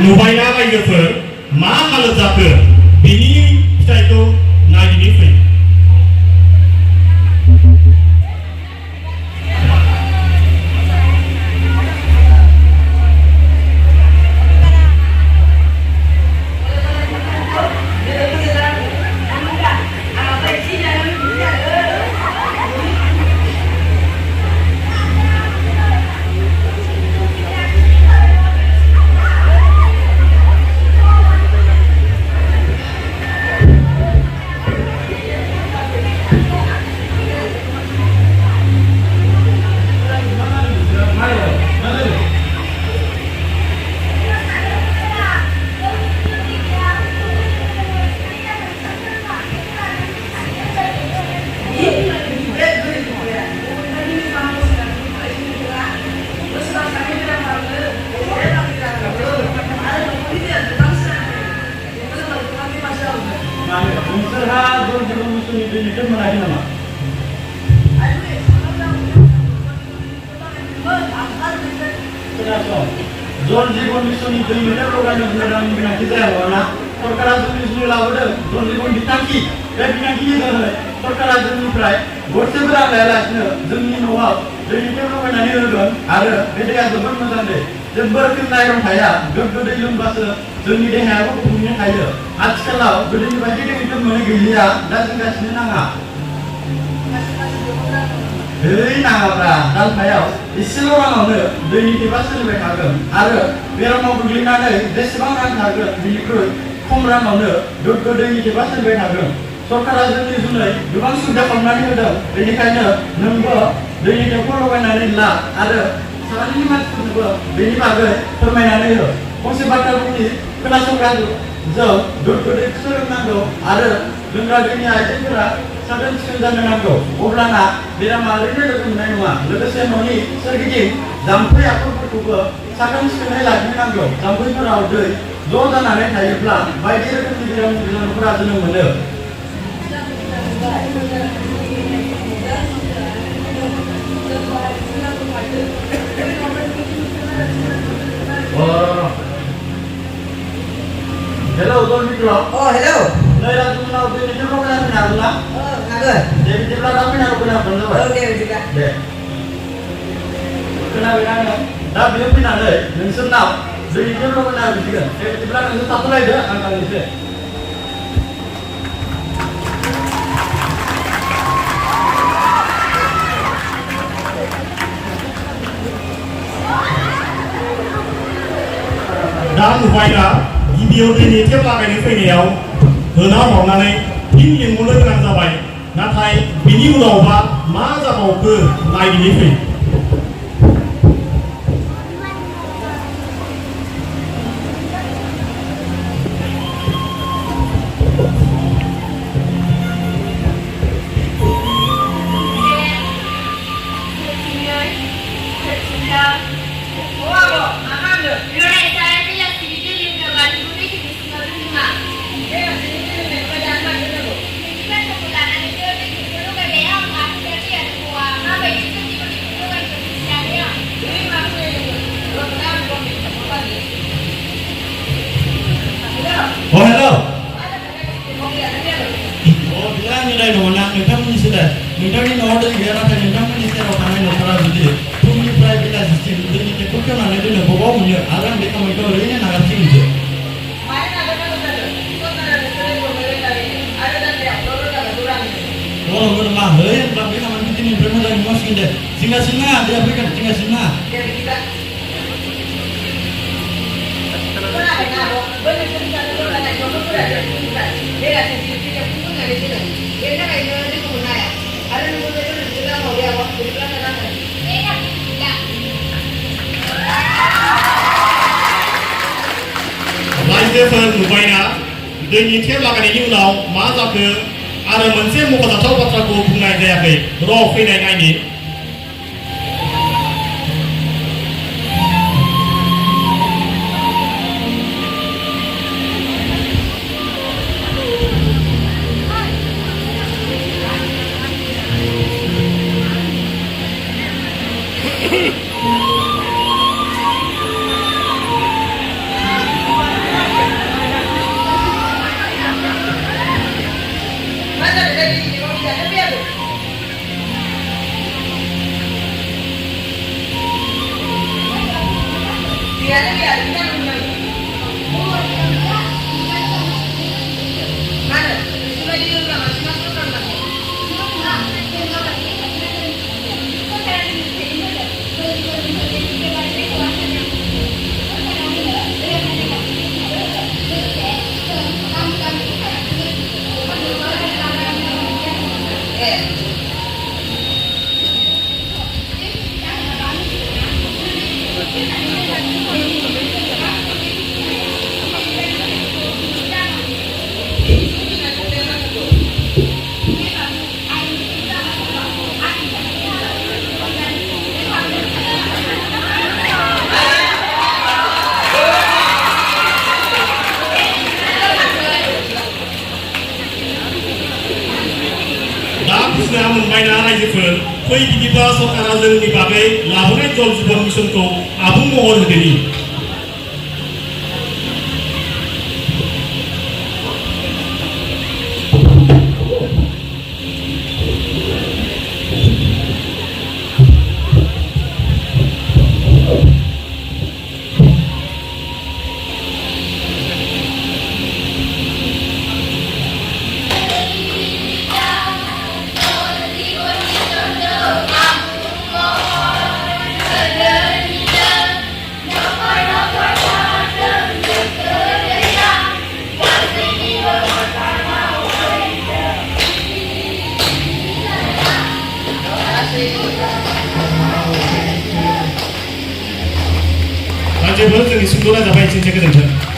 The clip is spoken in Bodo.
नुबायना रायजोफोर मा हालोद जाखो बिनि फिथाइखौ नागिरनो फै। जल जीवन मिशननि दै मोननो लगायनो होनायनि गोनांथि जायाब्लाना सरकारा जोंनि जिउ लाबोदों जल जीवन बिथांखि बे बिथांखिनि जोहै सरकारा जोंनिफ्राय गरसेबो रां लायालासिनो जोंनि न'आव दैनि टेप लगायनानै होगोन आरो बे दैया जोबोद मोजां दै जेबो रोखोमनि आयरन थाया गोग्गो दै लोंबासो जोंनि देहायाबो गुबुंले थायो आथिखालाव गोदोनि बायदि दैनि टेप मोननो गैलिया दा जिंगासिनो नाङा दै नाङाब्ला दालफायाव एसेल' राङावनो दैनि टेपआ सोलिबाय थागोन आरो बेरामाव गोग्लैनानै जेसेबां रां थागोन बिनिख्रुइ खम राङावनो गोग्गो दैनि टेपआ सोलिबाय थागोन सरकारा जोंनि जुनै गोबां सुबिदा खालामनानै होदों बेनिखायनो नोंबो दैनि टेपखौ लगायनानै ला आरो साखाथिनि मानसिफोरनोबो बेनि बागै फोरमायनानै हो फंसे बाथ्रा बुंनि खोनासंग्रा जों गोग्गो दैखौ सोलोंनांगौ आरो लोंग्रा दैनि आइजेंफोरा साखोन सिखोन जानो नांगौ अब्लाना बेरामा ओरैनो लोगो मोननाय नङा लोगोसे न'नि सोरगिदिं जाम्फै हाखरफोरखौबो साखोन सिखोनै लाखिनो नांगौ जाम्फैफोराव दै ज' जानानै थायोब्ला बायदि रोखोमनि बेराम बिजानुफोरा जोनोम मोनो Hello, Don Mikro. Oh, hello. Nơi là chúng ta bên trên không làm nào đúng không? Agak. Jadi kita dah pernah pernah pernah. Oh, dia juga. Deh. Kenapa? Dah biar pernah deh. Nunggu nak. Jadi kita belum pernah juga. Jadi kita nunggu satu lagi deh. Angkat ini. दा नुबायना गिबियाव दैनि टेप लागायनो फैनायाव होना हरनानै फिन लिंहरनो गोनां जाबाय नाथाय बिनि उनावबा मा जाबावखो नायगिरनो फै Oh hello. Oh bilang ni dah nona, nentang ni sudah. Nentang ni nona dah gaya nak nentang ni sudah orang ni nora jadi. Tumi private lah sistem itu ni tekuk kan ada tu nak bawa punya. Alam mereka mereka orang ni nak kasih itu. Oh bermah, hei, tapi nama kita ni bermah dari mas kita. Singa dia berikan singa. रायजोफोर नुबायना दैनि टेप लागायनायनि उनाव मा जाखो आरो मोनसे मख'जाथाव बाथ्राखौ बुंनाय जायाखै र' फैनाय नायनि बुजिना मोनबायना रायजोफोर फै बिदिबा सरकारा जोंनि बागै लाबोनाय जल जीवन मिशनखौ आबुं महर होदोनि रायजोफोर जोंनि सुंद' रायजाबाय एसेनोसै गोजोन्थों।